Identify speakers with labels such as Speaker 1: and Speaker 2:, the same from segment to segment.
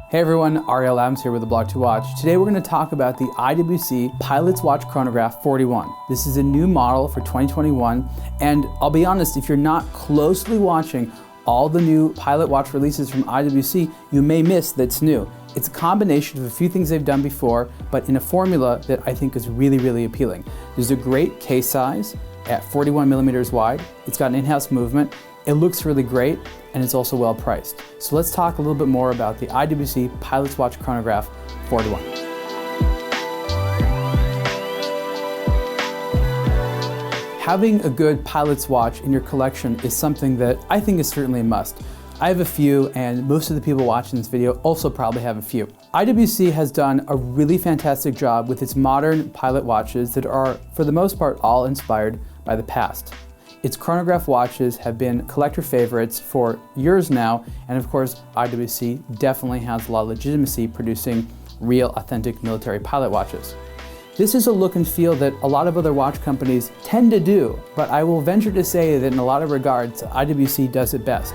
Speaker 1: Hey everyone, Ariel Adams here with aBlogtoWatch. Today we're going to talk about the IWC Pilot's Watch Chronograph 41. This is a new model for 2021, and I'll be honest, if you're not closely watching all the new Pilot Watch releases from IWC, you may miss that's new. It's a combination of a few things they've done before, but in a formula that I think is really appealing. There's a great case size at 41 millimeters wide. It's got an in-house movement. It looks really great, and it's also well priced. So let's talk a little bit more about the IWC Pilot's Watch Chronograph 41. Having a good pilot's watch in your collection is something that I think is certainly a must. I have a few, and most of the people watching this video also probably have a few. IWC has done a really fantastic job with its modern pilot watches that are, for the most part, all inspired by the past. Its chronograph watches have been collector favorites for years now, and of course, IWC definitely has a lot of legitimacy producing real, authentic military pilot watches. This is a look and feel that a lot of other watch companies tend to do, but I will venture to say that in a lot of regards, IWC does it best.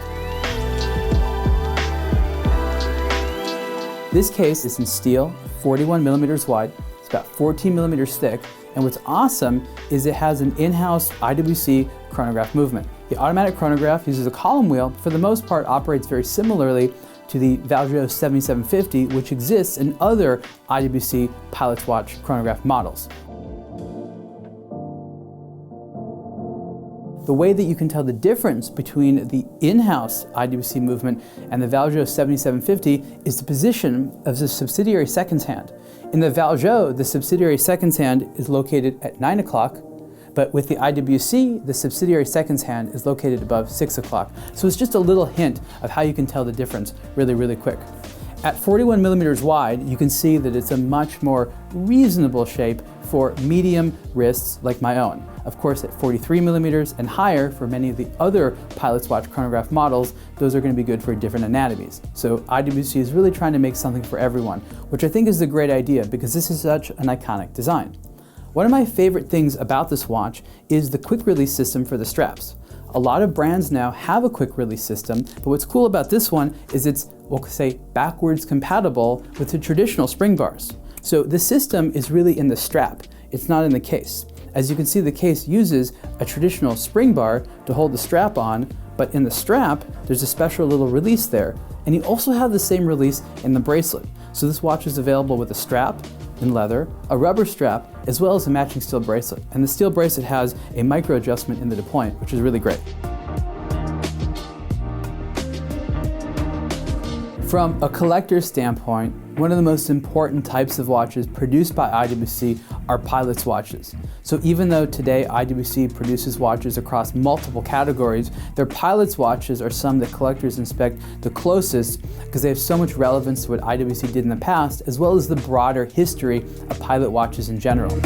Speaker 1: This case is in steel, 41 millimeters wide, it's about 14 millimeters thick, and what's awesome is it has an in-house IWC chronograph movement. The automatic chronograph uses a column wheel, but for the most part operates very similarly to the Valjoux 7750, which exists in other IWC Pilot's Watch chronograph models. The way that you can tell the difference between the in-house IWC movement and the Valjoux 7750 is the position of the subsidiary seconds hand. In the Valjoux, the subsidiary seconds hand is located at 9 o'clock, but with the IWC, the subsidiary seconds hand is located above 6 o'clock. So it's just a little hint of how you can tell the difference really quick. At 41 millimeters wide, you can see that it's a much more reasonable shape for medium wrists like my own. Of course, at 43 millimeters and higher for many of the other Pilot's Watch chronograph models, those are going to be good for different anatomies. So IWC is really trying to make something for everyone, which I think is a great idea because this is such an iconic design. One of my favorite things about this watch is the quick release system for the straps. A lot of brands now have a quick release system, but what's cool about this one is it's, we'll say, backwards compatible with the traditional spring bars. So the system is really in the strap, it's not in the case. As you can see, the case uses a traditional spring bar to hold the strap on, but in the strap, there's a special little release there. And you also have the same release in the bracelet. So this watch is available with a strap in leather, a rubber strap, as well as a matching steel bracelet. And the steel bracelet has a micro adjustment in the deployment, which is really great. From a collector's standpoint, one of the most important types of watches produced by IWC are pilot's watches. So even though today IWC produces watches across multiple categories, their pilot's watches are some that collectors inspect the closest because they have so much relevance to what IWC did in the past, as well as the broader history of pilot watches in general.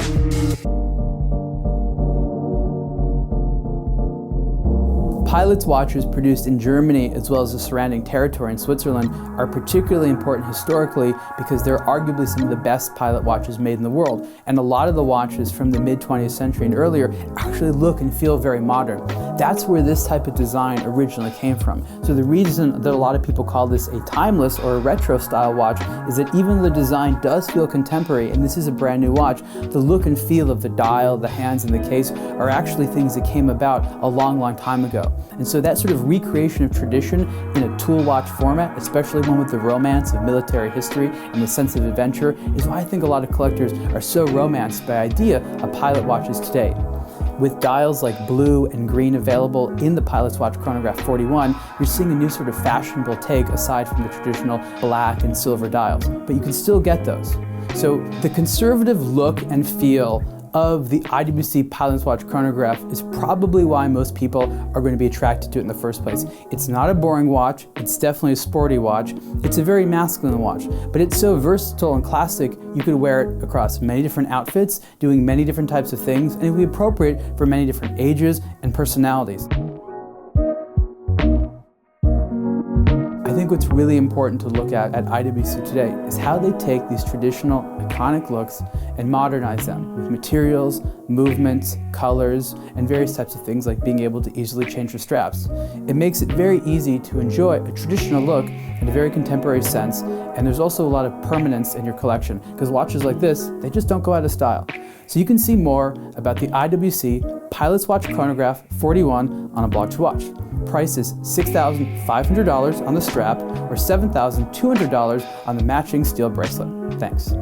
Speaker 1: Pilot's watches produced in Germany as well as the surrounding territory in Switzerland are particularly important historically because they're arguably some of the best pilot watches made in the world. And a lot of the watches from the mid-20th century and earlier actually look and feel very modern. That's where this type of design originally came from. So the reason that a lot of people call this a timeless or a retro style watch is that even though the design does feel contemporary and this is a brand new watch, the look and feel of the dial, the hands, and the case are actually things that came about a long time ago. And so that sort of recreation of tradition in a tool watch format, especially one with the romance of military history and the sense of adventure, is why I think a lot of collectors are so romanced by the idea of pilot watches today. With dials like blue and green available in the Pilot's Watch Chronograph 41, you're seeing a new sort of fashionable take aside from the traditional black and silver dials, but you can still get those. So the conservative look and feel of the IWC Pilot's Watch Chronograph is probably why most people are going to be attracted to it in the first place. It's not a boring watch, it's definitely a sporty watch, it's a very masculine watch, but it's so versatile and classic you could wear it across many different outfits, doing many different types of things, and it would be appropriate for many different ages and personalities. I think what's really important to look at IWC today is how they take these traditional iconic looks and modernize them with materials, movements, colors, and various types of things like being able to easily change the straps. It makes it very easy to enjoy a traditional look in a very contemporary sense, and there's also a lot of permanence in your collection, because watches like this, they just don't go out of style. So you can see more about the IWC Pilot's Watch Chronograph 41 on aBlogtoWatch. Price is $6,500 on the strap or $7,200 on the matching steel bracelet. Thanks.